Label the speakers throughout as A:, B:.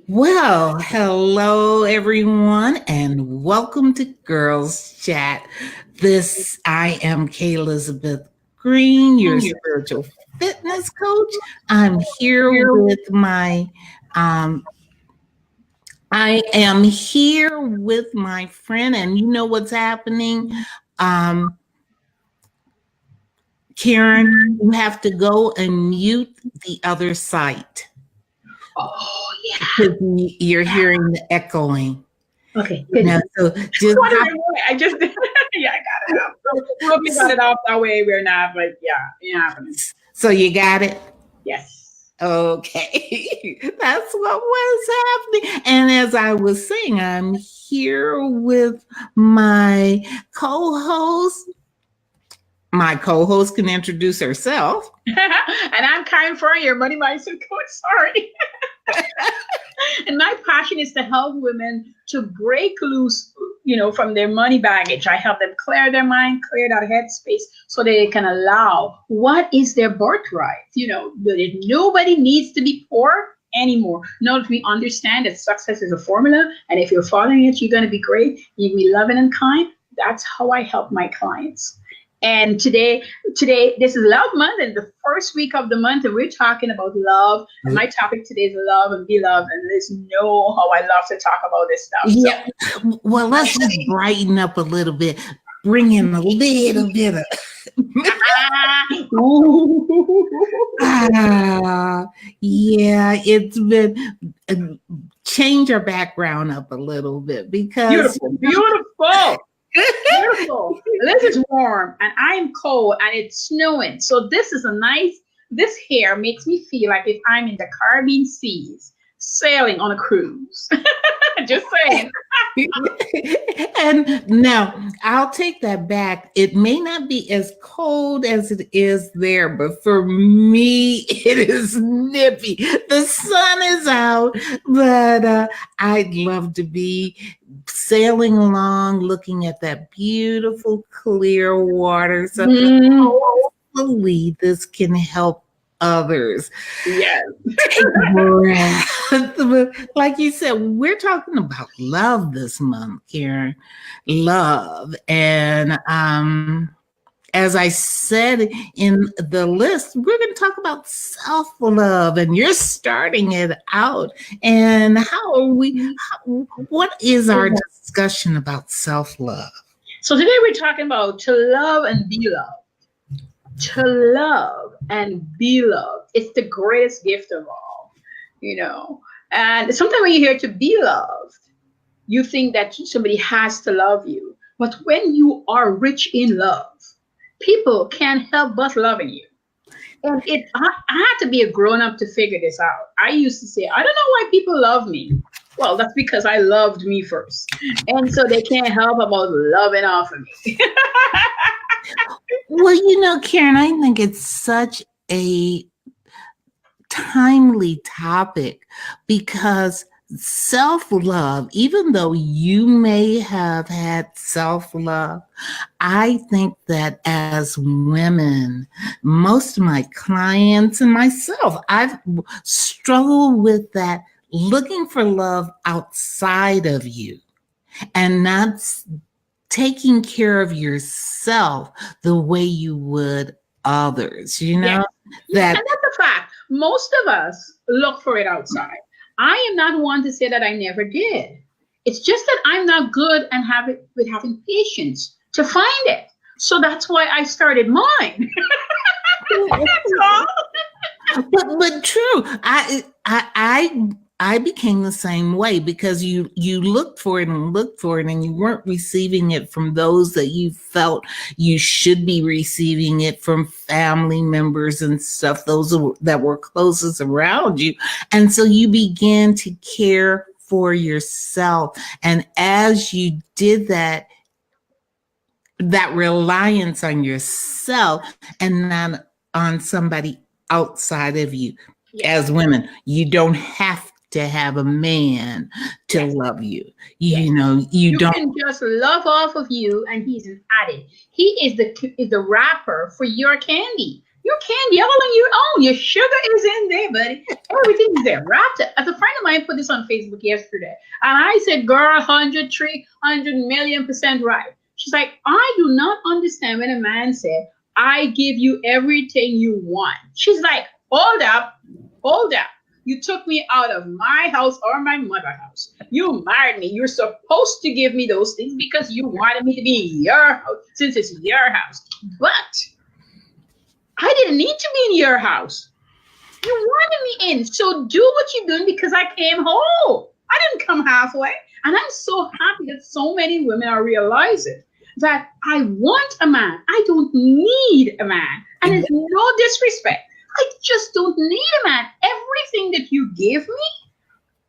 A: Well, hello everyone, and welcome to Girls Chat. I am Kay Elizabeth Green, your spiritual fitness coach. I'm here with um, I am here with my friend, and you know what's happening. Um, Karen, you have to go and mute the other site
B: Oh, yeah.
A: because you're hearing the echoing.
B: Okay, good.
A: Now, so just
B: I just, yeah, I got it out. So, hope you got it off that way. We're not, like, yeah.
A: so you got it.
B: Yes.
A: Okay, that's what was happening. And as I was saying, I'm here with my co-host. My co-host can introduce herself.
B: And I'm Caren On, your money mindset coach. Sorry. And my passion is to help women to break loose, from their money baggage. I help them clear their mind, clear that headspace so they can allow what is their birthright. That nobody needs to be poor anymore. Now that we understand that success is a formula, and if you're following it, you're going to be great. You can be loving and kind. That's how I help my clients. And today, this is Love Month, and the first week of the month, and we're talking about love. And my topic today is love and be loved. And let's know how I love to talk about this stuff.
A: Yeah. So. Well, let's just brighten up a little bit, bring in a little bit of. Yeah, it's been change our background up a little bit because
B: beautiful. Beautiful. This is warm and I'm cold and it's snowing. So this hair makes me feel like if I'm in the Caribbean seas sailing on a cruise. Just saying.
A: And now I'll take that back. It may not be as cold as it is there, but for me, it is nippy. The sun is out, but I'd love to be sailing along, looking at that beautiful, clear water. So hopefully this can help others.
B: Yes.
A: Like you said, we're talking about love this month, Karen. Love. And as I said in the list, we're going to talk about self-love, and you're starting it out. And what is our discussion about self-love?
B: So today we're talking about to love and be loved. To love and be loved. It's the greatest gift of all, And sometimes when you hear to be loved, you think that somebody has to love you. But when you are rich in love, people can't help but loving you. And I had to be a grown-up to figure this out. I used to say, I don't know why people love me. Well, that's because I loved me first. And so they can't help about loving off of me.
A: Well, Karen, I think it's such a timely topic because self-love, even though you may have had self-love, I think that as women, most of my clients and myself, I've struggled with that, looking for love outside of you and not taking care of yourself the way you would others,
B: Yes. And that's a fact. Most of us look for it outside. I am not one to say that I never did. It's just that I'm not good and having patience to find it. So that's why I started mine. That's all.
A: But true. I became the same way because you looked for it and you weren't receiving it from those that you felt you should be receiving it from, family members and stuff, those that were closest around you. And so you began to care for yourself. And as you did that reliance on yourself and not on somebody outside of you. Yes. As women, you don't have to have a man to love you. You don't
B: can just love off of you, and he's an addict. He is the wrapper for your candy. Your candy all on your own. Your sugar is in there, buddy. Everything is there, wrapped. As a friend of mine put this on Facebook yesterday, and I said, "Girl, 100, 300 million% right." She's like, "I do not understand when a man said, 'I give you everything you want.'" She's like, "Hold up, hold up. You took me out of my house or my mother house. You married me. You're supposed to give me those things because you wanted me to be in your house since it's your house. But I didn't need to be in your house. You wanted me in. So do what you're doing because I came whole. I didn't come halfway." And I'm so happy that so many women are realizing that I want a man. I don't need a man. And it's no disrespect. I just don't need a man. Everything that you give me,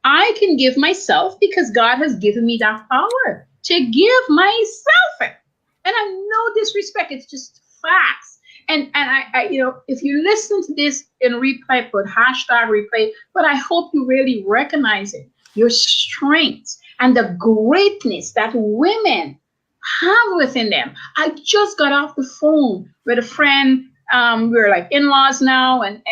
B: I can give myself because God has given me that power to give myself it. And I'm no disrespect. It's just facts. And I if you listen to this in replay, put hashtag replay, but I hope you really recognize it, your strengths and the greatness that women have within them. I just got off the phone with a friend. We're like in-laws now, and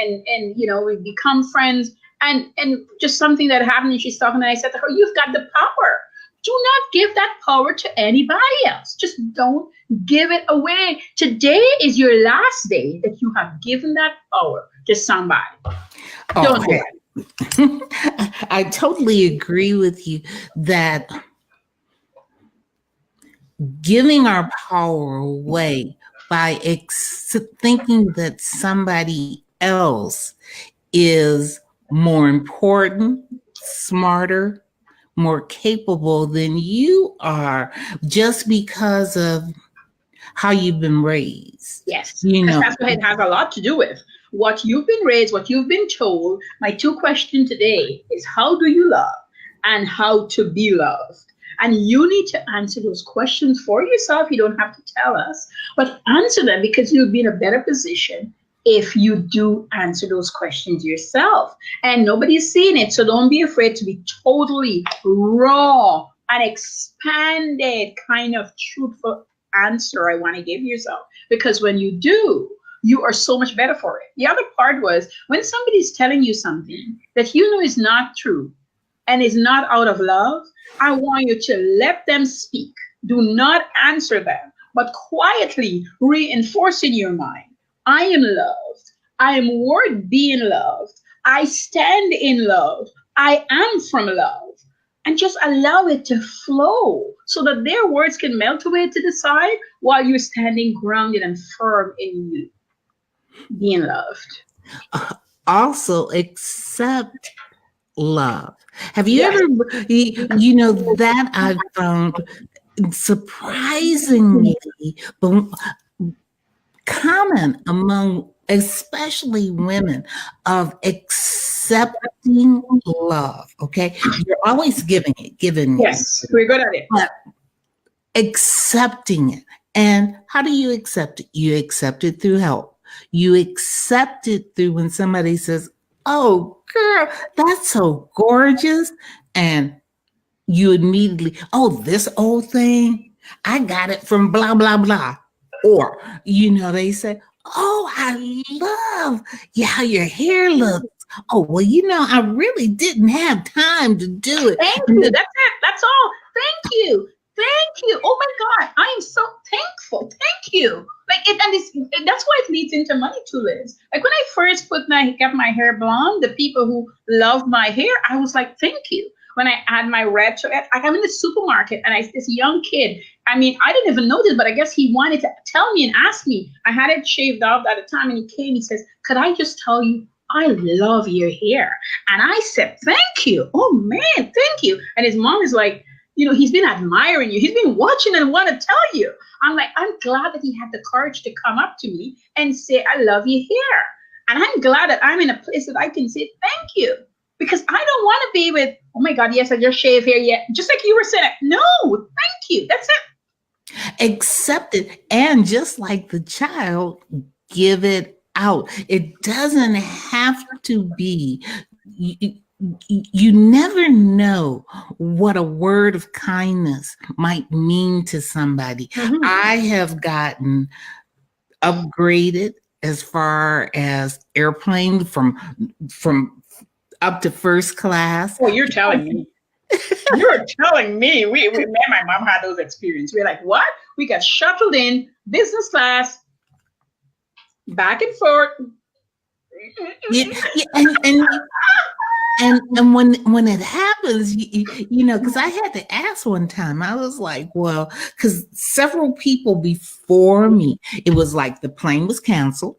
B: we've become friends. And just something that happened, and she's talking, and I said to her, "You've got the power. Do not give that power to anybody else. Just don't give it away. Today is your last day that you have given that power to somebody. Don't do it."
A: I totally agree with you that giving our power away by thinking that somebody else is more important, smarter, more capable than you are just because of how you've been raised.
B: Yes, because that's what it has a lot to do with. What you've been raised, what you've been told. My two questions today is, how do you love and how to be loved? And you need to answer those questions for yourself. You don't have to tell us, but answer them, because you'll be in a better position if you do answer those questions yourself. And nobody's seeing it, so don't be afraid to be totally raw and expanded kind of truthful answer I want to give yourself, because when you do, you are so much better for it. The other part was, when somebody's telling you something that you know is not true and is not out of love, I want you to let them speak. Do not answer them, but quietly reinforce in your mind, I am loved. I am worth being loved. I stand in love. I am from love. And just allow it to flow so that their words can melt away to the side while you're standing grounded and firm in you being loved.
A: Also, accept love. Have you ever, that I found surprisingly common among especially women, of accepting love. Okay. You're always giving it.
B: Yes, we're good at it.
A: But accepting it. And how do you accept it? You accept it through help. You accept it through when somebody says, "Oh, girl, that's so gorgeous." And you immediately, "Oh, this old thing, I got it from blah, blah, blah." Or, they say, "Oh, I love how your hair looks. Oh, well, I really didn't have time to do it."
B: Thank you. That's it. That's all. Thank you. Thank you. Oh my God. I am so thankful. Thank you. That's why it leads into money too, Liz. Like when I first got my hair blonde, the people who love my hair, I was like, thank you. When I add my red to it, I'm in the supermarket and this young kid, I didn't even know this, but I guess he wanted to tell me and ask me. I had it shaved off at the time, and he came, he says, "Could I just tell you, I love your hair?" And I said, "Thank you. Oh man, thank you." And his mom is like, he's been admiring you. He's been watching and want to tell you. I'm like, I'm glad that he had the courage to come up to me and say, "I love your hair." And I'm glad that I'm in a place that I can say, thank you. Because I don't want to be with, "Oh my God, yes, I just shaved hair yet." Just like you were saying, no, thank you. That's it.
A: Accept it. And just like the child, give it out. It doesn't have to be. You never know what a word of kindness might mean to somebody. Mm-hmm. I have gotten upgraded as far as airplane from up to first class.
B: Oh, you're telling me. You're telling me. Me and my mom had those experiences. We're like, what? We got shuttled in business class, back and forth.
A: Yeah, yeah, and when it happens, because I had to ask one time, I was like, well, because several people before me, it was like the plane was canceled.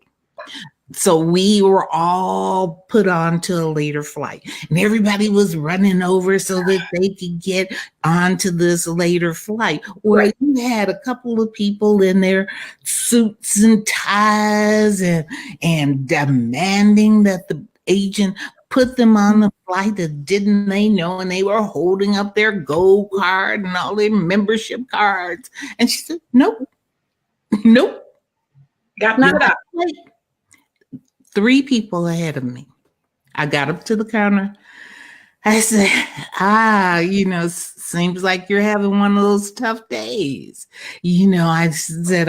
A: So we were all put on to a later flight, and everybody was running over so that they could get onto this later flight. Where
B: Right.
A: you had a couple of people in their suits and ties and demanding that the agent put them on the flight that didn't they know, and they were holding up their gold card and all their membership cards. And she said, nope, nope.
B: Got none of that.
A: 3 people ahead of me. I got up to the counter. I said, seems like you're having one of those tough days. I said,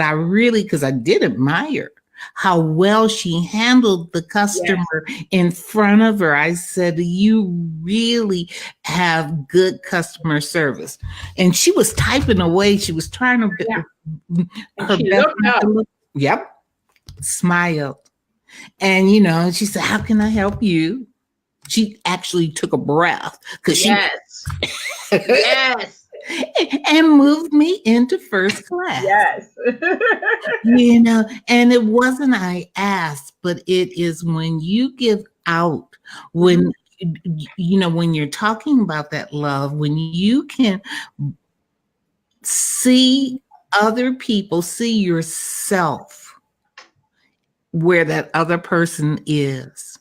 A: because I did admire how well she handled the customer in front of her. I said, you really have good customer service. And she was typing away. She was trying to her
B: she
A: best.
B: Yep.
A: Smiled. And, she said, how can I help you? She actually took a breath because
B: yes.
A: and moved me into first class.
B: Yes.
A: And it wasn't I asked, but it is when you give out, when, when you're talking about that love, when you can see other people, see yourself where that other person is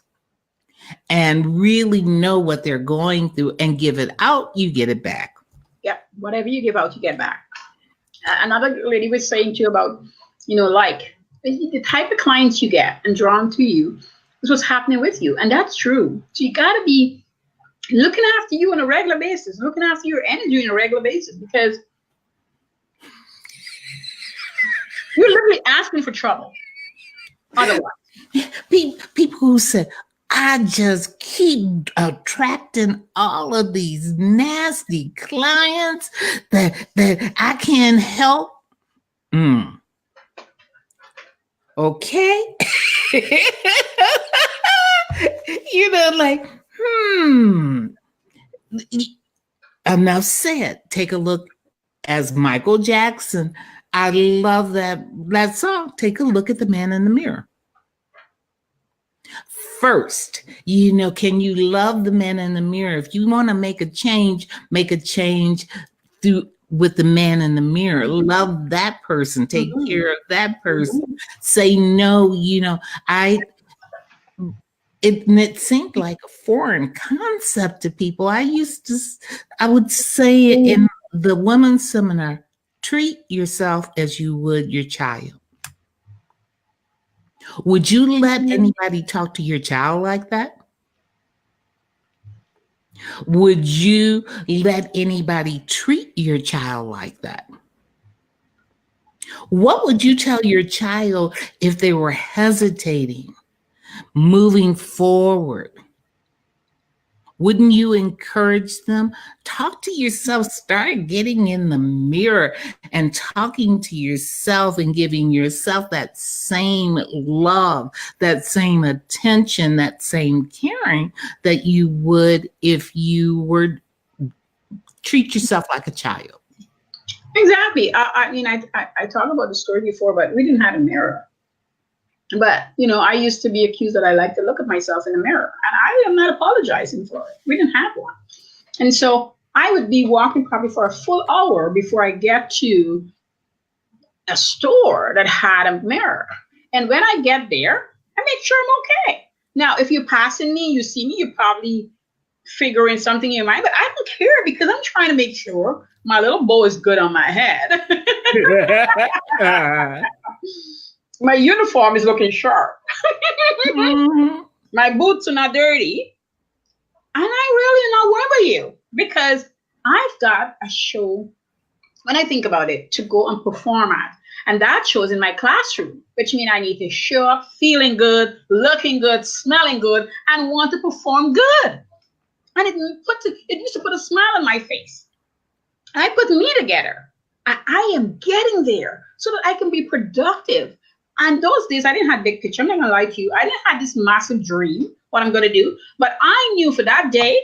A: and really know what they're going through and give it out, you get it back.
B: Yep. Whatever you give out, you get back. Another lady was saying to you about, like the type of clients you get and drawn to you is what's happening with you. And that's true. So you got to be looking after you on a regular basis, looking after your energy on a regular basis, because you're literally asking for trouble. Otherwise,
A: people who said, I just keep attracting all of these nasty clients that I can't help. Okay. Enough said. Take a look as Michael Jackson. I love that song. Take a look at the man in the mirror. First, can you love the man in the mirror? If you want to make a change with the man in the mirror. Love that person. Take care of that person. Say no. It seemed like a foreign concept to people. I would say it in the women's seminar. Treat yourself as you would your child. Would you let anybody talk to your child like that? Would you let anybody treat your child like that? What would you tell your child if they were hesitating, moving forward? Wouldn't you encourage them? Talk to yourself. Start getting in the mirror and talking to yourself and giving yourself that same love, that same attention, that same caring that you would if you were treat yourself like a child.
B: Exactly. I talked about the story before, but we didn't have a mirror. But, I used to be accused that I like to look at myself in the mirror, and I am not apologizing for it. We didn't have one. And so I would be walking probably for a full hour before I get to a store that had a mirror. And when I get there, I make sure I'm okay. Now, if you're passing me, you see me, you're probably figuring something in your mind, but I don't care because I'm trying to make sure my little bow is good on my head. My uniform is looking sharp. My boots are not dirty. And I really not worry you because I've got a show, when I think about it, to go and perform at. And that shows in my classroom, which means I need to show up feeling good, looking good, smelling good, and want to perform good. And it used to put a smile on my face. I put me together. I am getting there so that I can be productive. And those days, I didn't have big picture. I'm not going to lie to you. I didn't have this massive dream, what I'm going to do. But I knew for that day,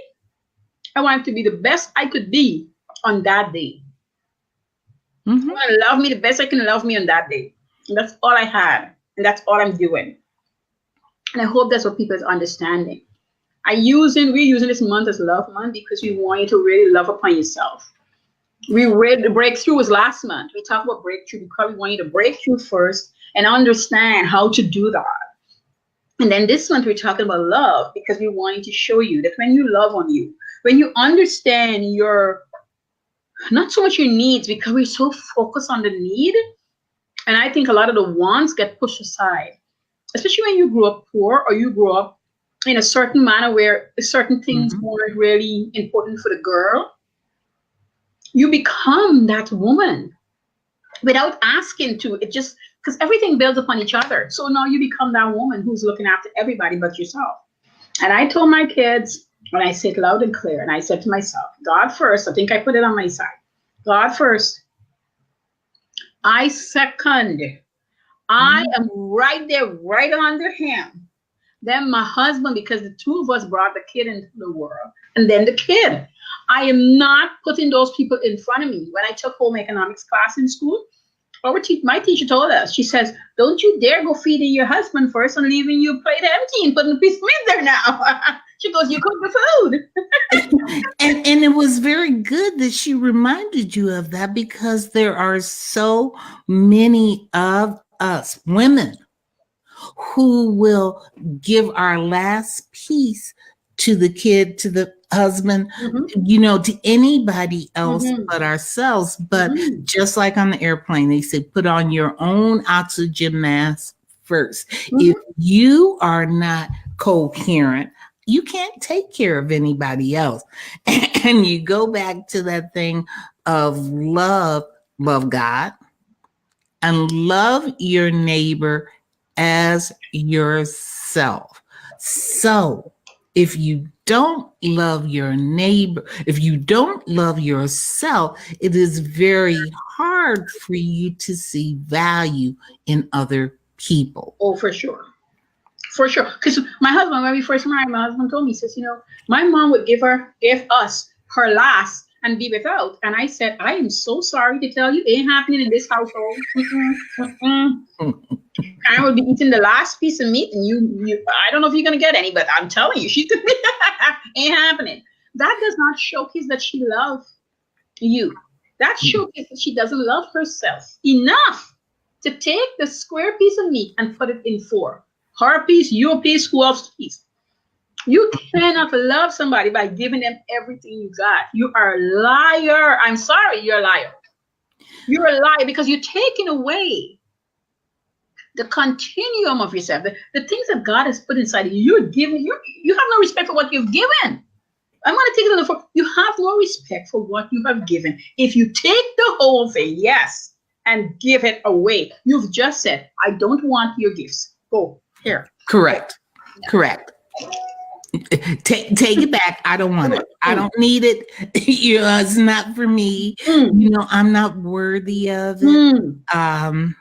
B: I wanted to be the best I could be on that day.
A: Mm-hmm.
B: I want to love me the best I can love me on that day. And that's all I had. And that's all I'm doing. And I hope that's what people is understanding. We're using this month as Love Month because we want you to really love upon yourself. We read the breakthrough was last month. We talked about breakthrough because we want you to break through first and understand how to do that. And then this month we're talking about love because we want you to show you that when you love on you, when you understand not so much your needs, because we're so focused on the need. And I think a lot of the wants get pushed aside, especially when you grew up poor or you grew up in a certain manner where certain things weren't really important for the girl. You become that woman without asking to. It just, because everything builds upon each other. So now you become that woman who's looking after everybody but yourself. And I told my kids, when I said loud and clear, and I said to myself, God first. I think I put it on my side. God first. I second. I am right there, right under him. Then my husband, because the two of us brought the kid into the world. And then the kid. I am not putting those people in front of me. When I took home economics class in school, my teacher told us, she says, don't you dare go feeding your husband first and leaving your plate empty and putting a piece of meat there now. She goes, you cook the food.
A: and it was very good that she reminded you of that, because there are so many of us women who will give our last piece to the kid, to the husband, to anybody else but ourselves. But just like on the airplane, they say, put on your own oxygen mask first. If you are not coherent, you can't take care of anybody else. And you go back to that thing of love God and love your neighbor as yourself. So if you don't love your neighbor, if you don't love yourself, it is very hard for you to see value in other people.
B: Oh, for sure. For sure. Because my husband, when we first married, my husband told me, he says, my mom would give us her last and be without. And I said, I am so sorry to tell you, it ain't happening in this household. I would be eating the last piece of meat, and you I don't know if you're gonna get any, but I'm telling you, she's gonna ain't happening. That does not showcase that she loves you. That showcases that she doesn't love herself enough to take the square piece of meat and put it in four. Her piece, your piece, who else's piece. You cannot love somebody by giving them everything you got. You are a liar. I'm sorry, you're a liar. You're a liar because you're taking away the continuum of yourself, the things that God has put inside of you. You're giving. You have no respect for what you've given. I'm going to take it on the floor. You have no respect for what you have given. If you take the whole thing, yes, and give it away, you've just said, I don't want your gifts. Go here.
A: Correct. Yeah. Correct. Take it back. I don't want it. I don't need it. It's not for me. I'm not worthy of it.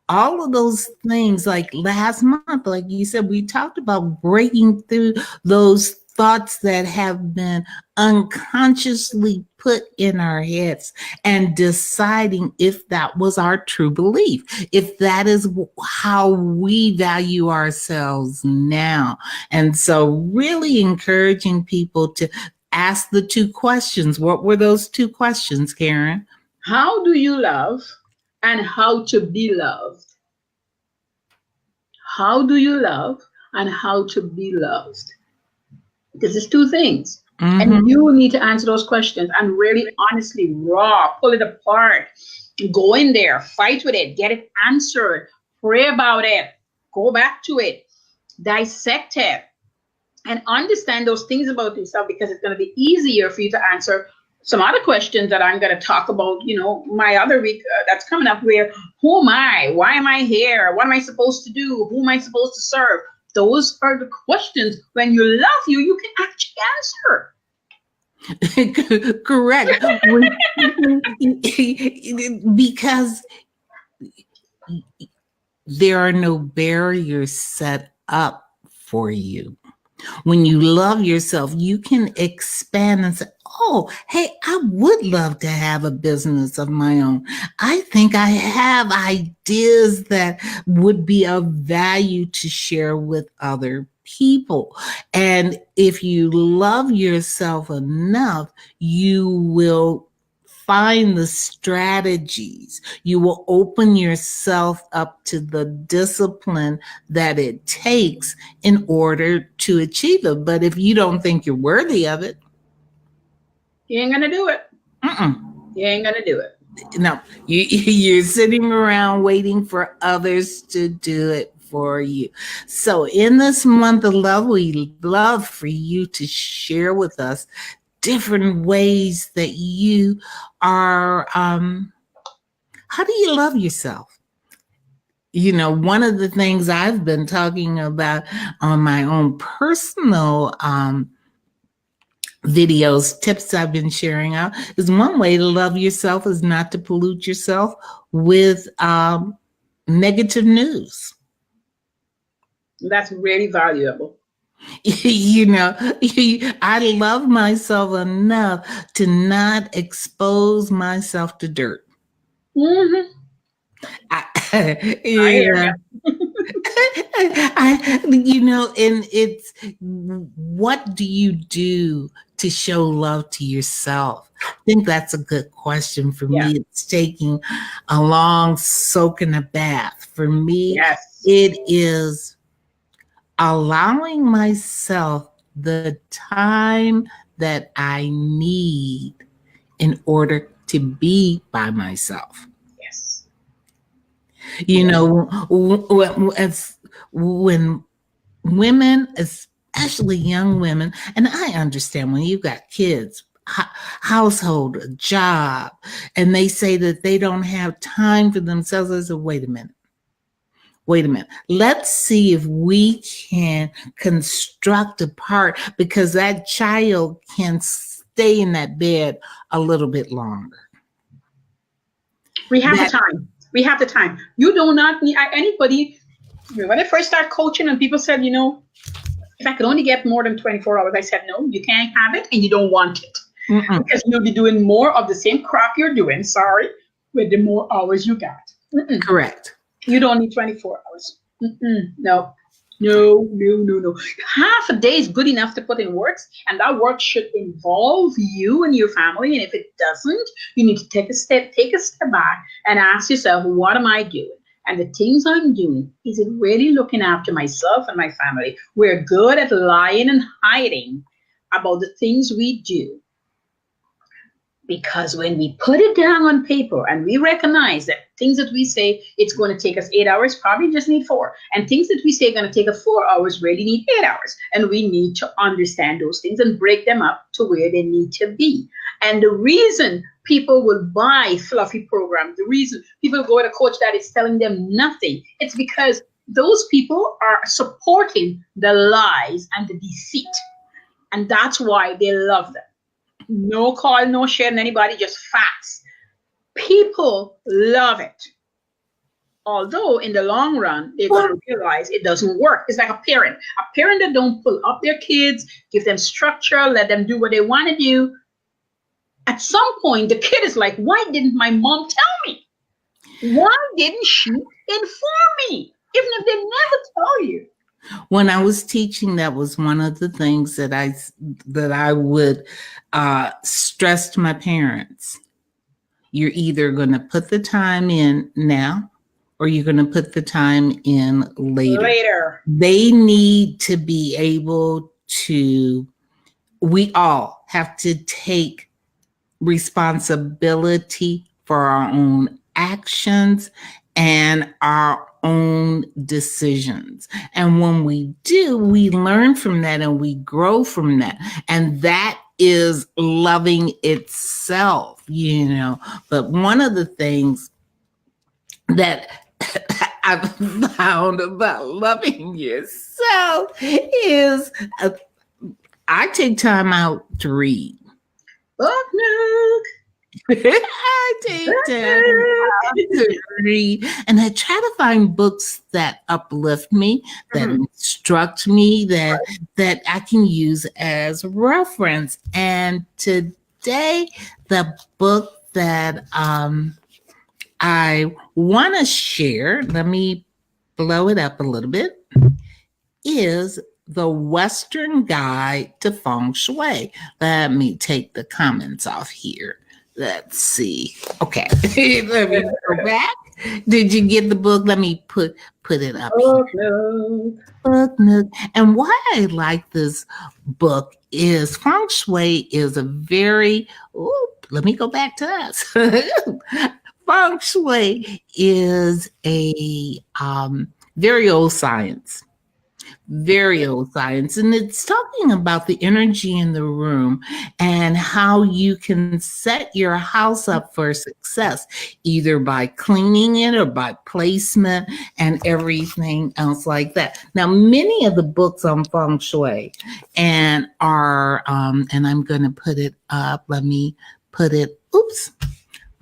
A: All of those things, like last month, like you said, we talked about breaking through those thoughts that have been unconsciously put in our heads and deciding if that was our true belief, if that is how we value ourselves now. And so really encouraging people to ask the two questions. What were those two questions, Caren?
B: How do you love and how to be loved? How do you love and how to be loved? Because it's two things. And you need to answer those questions and really honestly, pull it apart, go in there, fight with it, get it answered, pray about it, go back to it, dissect it, and understand those things about yourself, because it's going to be easier for you to answer some other questions that I'm going to talk about, my other week that's coming up, where who am I? Why am I here? What am I supposed to do? Who am I supposed to serve? Those are the questions when you love you can actually answer.
A: Correct. Because there are no barriers set up for you. When you love yourself, you can expand and say, oh, hey, I would love to have a business of my own. I think I have ideas that would be of value to share with other people. And if you love yourself enough, you will find the strategies. You will open yourself up to the discipline that it takes in order to achieve it. But if you don't think you're worthy of it,
B: you ain't gonna do it. You ain't gonna do it.
A: No, you're sitting around waiting for others to do it for you. So in this month of love, we love for you to share with us different ways that you are, how do you love yourself? One of the things I've been talking about on my own personal videos, tips I've been sharing out, is one way to love yourself is not to pollute yourself with negative news.
B: That's really valuable.
A: I love myself enough to not expose myself to dirt.
B: Mm-hmm.
A: And it's, what do you do to show love to yourself? I think that's a good question. For me, it's taking a long soak in a bath. For me, it is allowing myself the time that I need in order to be by myself.
B: Yes.
A: As when women, especially young women, and I understand when you've got kids, household, a job, and they say that they don't have time for themselves, I say, wait a minute. Let's see if we can construct a part, because that child can stay in that bed a little bit longer.
B: We have the time. You do not need anybody. When I first started coaching and people said, if I could only get more than 24 hours, I said, no, you can't have it and you don't want it. Because you'll be doing more of the same crap you're doing, with the more hours you got.
A: Correct.
B: You don't need 24 hours. No. Half a day is good enough to put in works, and that work should involve you and your family. And if it doesn't, you need to take a step back and ask yourself, what am I doing? And the things I'm doing, is it really looking after myself and my family? We're good at lying and hiding about the things we do. Because when we put it down on paper and we recognize that things that we say it's going to take us 8 hours, probably just need 4. And things that we say are going to take us 4 hours really need 8 hours. And we need to understand those things and break them up to where they need to be. And the reason people will buy fluffy programs, the reason people go to a coach that is telling them nothing, it's because those people are supporting the lies and the deceit. And that's why they love them. No call, no sharing anybody, just facts. People love it. Although in the long run, they're going to realize it doesn't work. It's like a parent. A parent that don't pull up their kids, give them structure, let them do what they want to do. At some point, the kid is like, why didn't my mom tell me? Why didn't she inform me? Even if they never tell you.
A: When I was teaching, that was one of the things that I would stress to my parents. You're either going to put the time in now, or you're going to put the time in later. They need to be able to, we all have to take responsibility for our own actions and our own decisions. And when we do, we learn from that and we grow from that. And that is loving itself, But one of the things that I've found about loving yourself is I take time out to read.
B: Book Nook.
A: I take time out to read, and I try to find books that uplift me, that instruct me, that I can use as reference. And today, the book that I want to share, let me blow it up a little bit, is The Western Guide to Feng Shui. Let me take the comments off here. Let's see. Okay. Let me go back. Did you get the book? Let me put it up here. Book Nook. And why I like this book is Feng Shui is a very, let me go back to us. Feng Shui is a very old science. Very old science. And it's talking about the energy in the room and how you can set your house up for success, either by cleaning it or by placement and everything else like that. Now, many of the books on Feng Shui and I'm going to put it up. Let me put it,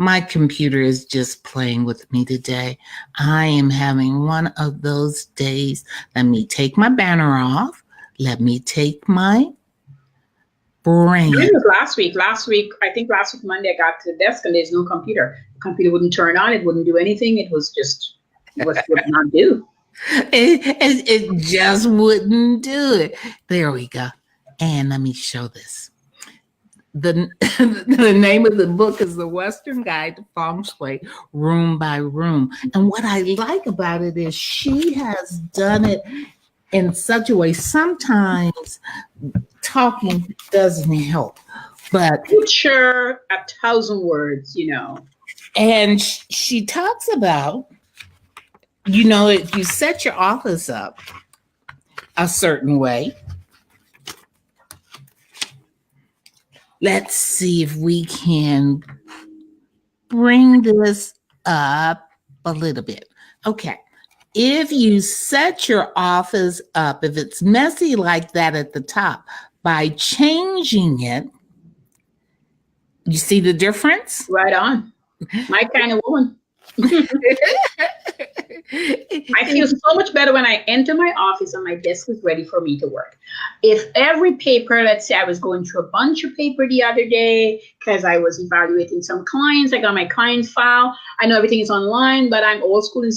A: my computer is just playing with me today. I am having one of those days. Let me take my banner off. Let me take my brain.
B: It was last week. I think last week Monday, I got to the desk and there's no computer. The computer wouldn't turn on. It wouldn't do anything. It would not do.
A: It just wouldn't do it. There we go. And let me show this. The name of the book is The Western Guide to Feng Shui, Room by Room. And what I like about it is she has done it in such a way. Sometimes talking doesn't help, but
B: picture 1,000 words,
A: And she talks about, if you set your office up a certain way. Let's see if we can bring this up a little bit. Okay. If you set your office up, if it's messy like that at the top, by changing it, you see the difference?
B: Right on. My kind of woman. I feel so much better when I enter my office and my desk is ready for me to work. If every paper, let's say I was going through a bunch of paper the other day because I was evaluating some clients, I got my client's file. I know everything is online, but I'm old school in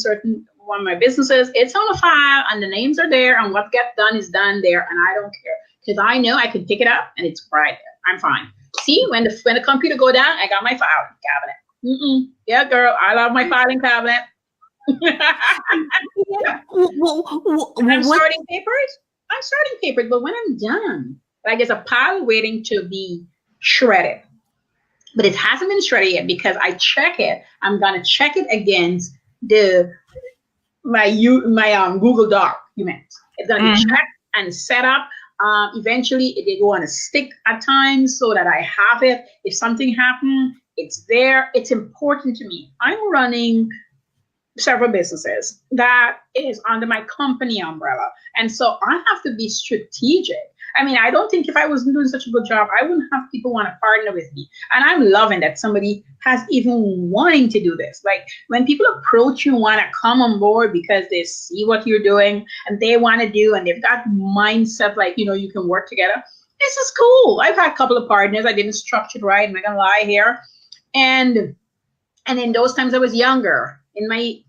B: one of my businesses. It's on a file and the names are there and what gets done is done there, and I don't care because I know I can pick it up and it's right there. I'm fine. See, when the computer go down, I got my filing cabinet. Yeah, girl, I love my filing cabinet. I'm sorting papers, but when I'm done, like there's a pile waiting to be shredded, but it hasn't been shredded yet because I check it. I'm gonna check it against my Google document. It's gonna be checked and set up. Eventually, they go on a stick at times so that I have it. If something happens, it's there. It's important to me. I'm running several businesses that is under my company umbrella. And so I have to be strategic. I mean, I don't think if I wasn't doing such a good job, I wouldn't have people want to partner with me. And I'm loving that somebody has even wanting to do this. Like when people approach you, want to come on board because they see what you're doing and they want to do, and they've got mindset like, you can work together. This is cool. I've had a couple of partners. I didn't structure it right. I'm not going to lie here. And in those times I was younger, in my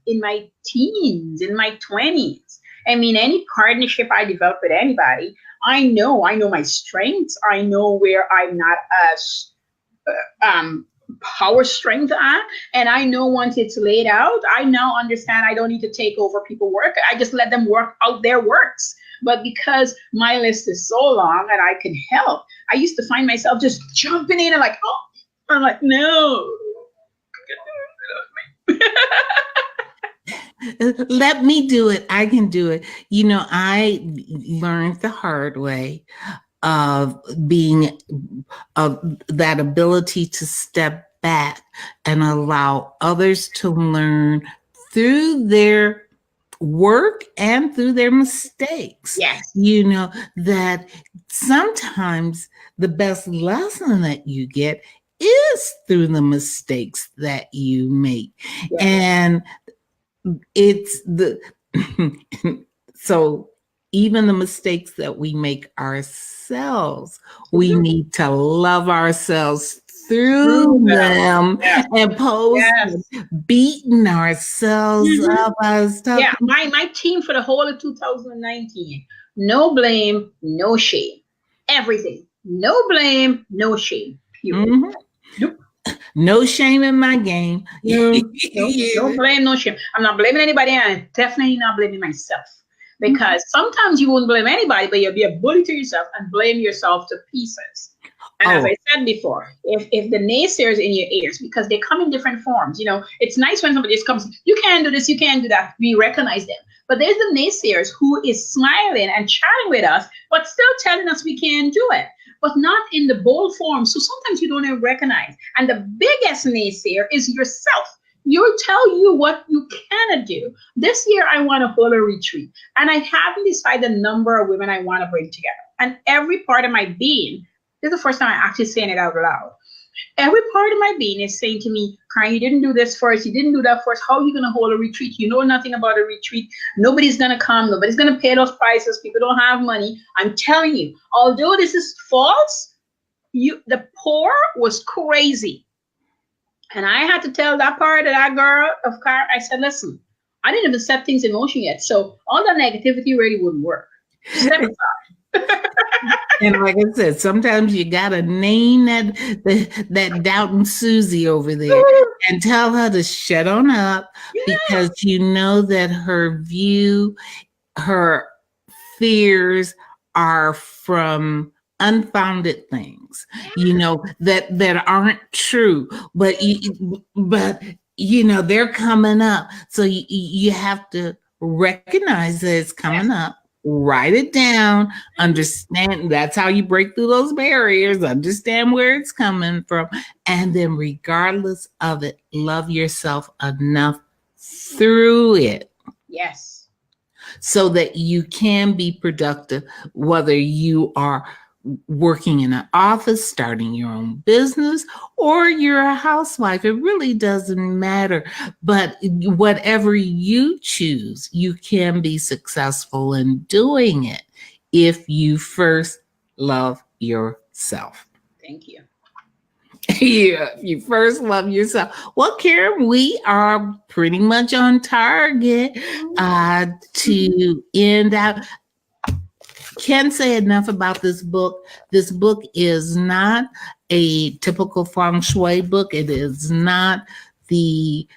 B: teens, in my 20s. I mean, any partnership I develop with anybody, I know my strengths. I know where I'm not as power strength at, and I know once it's laid out, I now understand I don't need to take over people's work. I just let them work out their works. But because my list is so long and I can help, I used to find myself just jumping in and like, I'm like, no.
A: Let me do it. I can do it. I learned the hard way of being of that ability to step back and allow others to learn through their work and through their mistakes.
B: Yes.
A: You know, that sometimes the best lesson that you get is through the mistakes that you make.
B: Yes.
A: And it's the so even the mistakes that we make ourselves, we need to love ourselves through them,
B: yes.
A: and opposed to beating ourselves up.
B: Yeah, my team for the whole of 2019, no blame, no shame. Everything. No blame, no shame.
A: Nope. No shame in my game.
B: No blame, no shame. I'm not blaming anybody, and I'm definitely not blaming myself. Because sometimes you won't blame anybody, but you'll be a bully to yourself and blame yourself to pieces. And as I said before, if the naysayers in your ears, because they come in different forms, you know, it's nice when somebody just comes, you can't do this, you can't do that. We recognize them. But there's the naysayers who is smiling and chatting with us, but still telling us we can't do it, but not in the bold form. So sometimes you don't even recognize. And the biggest naysayer is yourself. You'll tell you what you cannot do. This year, I want to hold a retreat. And I haven't decided the number of women I want to bring together. And every part of my being, this is the first time I'm actually saying it out loud. Every part of my being is saying to me, Caren, you didn't do this first. You didn't do that first. How are you going to hold a retreat? You know nothing about a retreat. Nobody's going to come. Nobody's going to pay those prices. People don't have money. I'm telling you, although this is false, the poor was crazy. And I had to tell that part of that girl of Caren, I said, listen, I didn't even set things in motion yet. So all that negativity really wouldn't work. Step aside.
A: And like I said, sometimes you gotta name that doubting Susie over there and tell her to shut on up, because you know that her fears are from unfounded things, you know, that aren't true, but you know they're coming up. So you have to recognize that it's coming up. Write it down, understand. That's how you break through those barriers, understand where it's coming from, and then regardless of it, love yourself enough through it.
B: Yes.
A: So that you can be productive, whether you are working in an office, starting your own business, or you're a housewife. It really doesn't matter. But whatever you choose, you can be successful in doing it if you first love yourself.
B: Thank you.
A: Yeah, you first love yourself. Well, Caren, we are pretty much on target to end out. Can't say enough about this book. This book is not a typical feng shui book. It is not the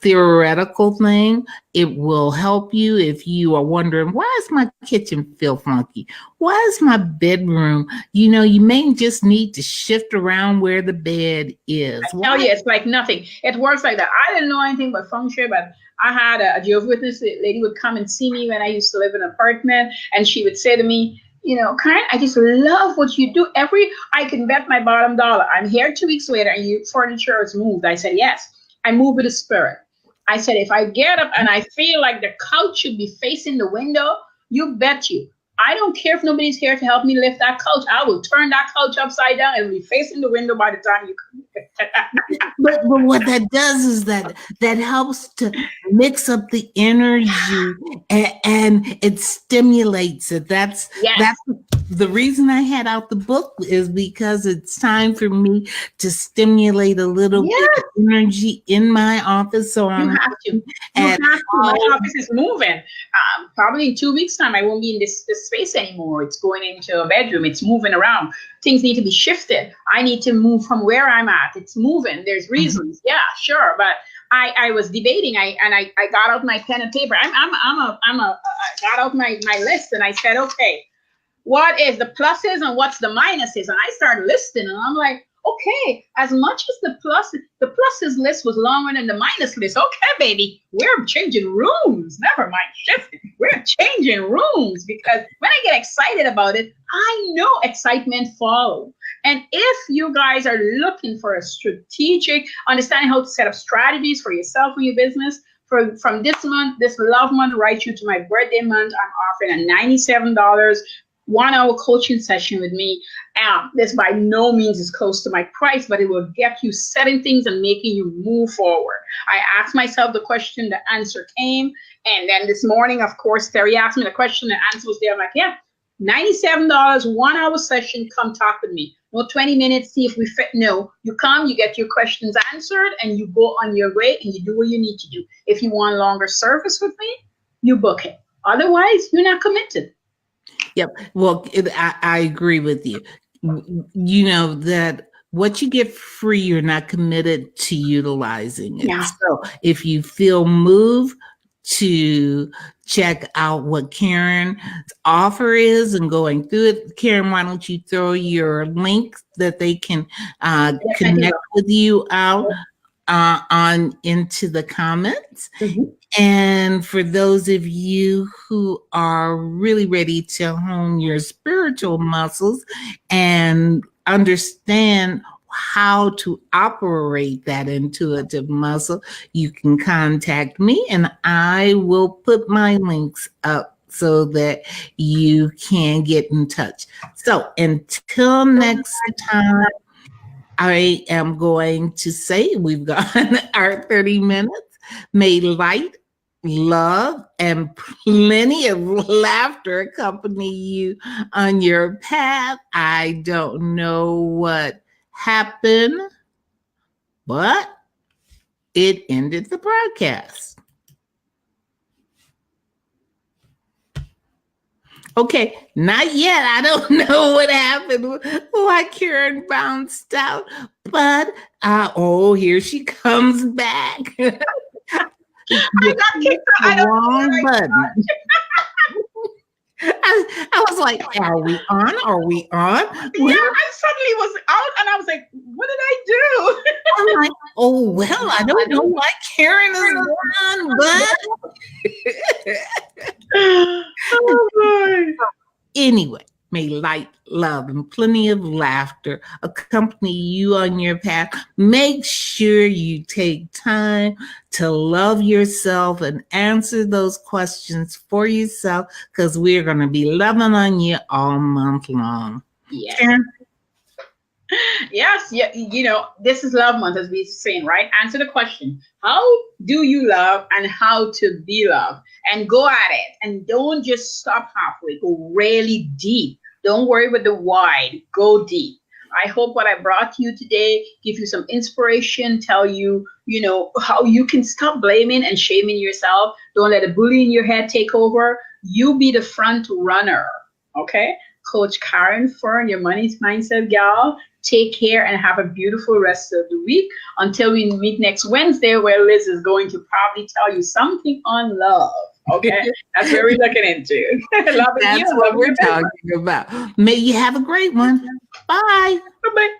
A: theoretical thing. It will help you if you are wondering, why does my kitchen feel funky? Why is my bedroom? You know, you may just need to shift around where the bed is.
B: I tell you, it's like nothing. It works like that. I didn't know anything about feng shui, but I had a Jehovah's Witness lady would come and see me when I used to live in an apartment, and she would say to me, you know, Caren, I just love what you do. I can bet my bottom dollar. I'm here 2 weeks later, and your furniture is moved. I said, yes, I move with a spirit. I said, if I get up and I feel like the couch should be facing the window, you bet you. I don't care if nobody's here to help me lift that couch. I will turn that couch upside down and be facing the window by the time you come.
A: But what that does is that helps to mix up the energy, and it stimulates it. That's the reason I had out the book, is because it's time for me to stimulate a little bit of energy in my office. So
B: you have to. My office is moving. Probably in 2 weeks' time, I won't be in this space anymore. It's going into a bedroom. It's moving around. Things need to be shifted. I need to move from where I'm at. It's moving. There's reasons. Yeah, sure. But I was debating. I got out my pen and paper. I got out my list, and I said, okay, what is the pluses and what's the minuses? And I started listing, and I'm like, okay, as much as the pluses list was longer than the minus list. Okay, baby, we're changing rooms. Never mind shifting. We're changing rooms because when I get excited about it, I know excitement follows. And if you guys are looking for a strategic understanding how to set up strategies for yourself and your business, from this month, this love month, right through to my birthday month, I'm offering a $97 1-hour coaching session with me. This by no means is close to my price, but it will get you setting things and making you move forward. I asked myself the question, the answer came. And then this morning, of course, Terry asked me the question, the answer was there. I'm like, yeah, $97, 1-hour session, come talk with me. No 20 minutes, see if we fit. No, you come, you get your questions answered, and you go on your way and you do what you need to do. If you want longer service with me, you book it. Otherwise, you're not committed.
A: Yep. Well, I agree with you. You know that what you get free, you're not committed to utilizing it.
B: Yeah.
A: So if you feel moved to check out what Caren's offer is and going through it, Caren, why don't you throw your link that they can connect with you out on into the comments.
B: Mm-hmm.
A: And for those of you who are really ready to hone your spiritual muscles and understand how to operate that intuitive muscle, you can contact me and I will put my links up so that you can get in touch. So until next time, I am going to say we've got our 30 minutes. May light, love, and plenty of laughter accompany you on your path. I don't know what happened, but it ended the broadcast. Okay, not yet. I don't know what happened, why Caren bounced out, but here she comes back.
B: I got kicked out. I
A: Wrong button. I was like, are we on? Are we on?
B: Yeah, I suddenly was out and I was like, what did I do?
A: I'm like, oh, well, I don't know why Caren is on, but
B: Oh, boy.
A: Anyway, may light, love, and plenty of laughter accompany you on your path. Make sure you take time to love yourself and answer those questions for yourself, because we're going to be loving on you all month long.
B: Yes.
A: Caren?
B: Yes, yeah, you know, this is love month, as we're saying, right? Answer the question, how do you love and how to be loved? And go at it. And don't just stop halfway. Go really deep. Don't worry with the wide. Go deep. I hope what I brought to you today give you some inspiration, tell you, you know, how you can stop blaming and shaming yourself. Don't let a bully in your head take over. You be the front runner, okay? Coach Caren Fern, your money mindset gal. Take care and have a beautiful rest of the week until we meet next Wednesday, where Liz is going to probably tell you something on love. Okay, that's where we're looking into. That's what
A: we're talking about. May you have a great one. Bye.
B: Bye-bye.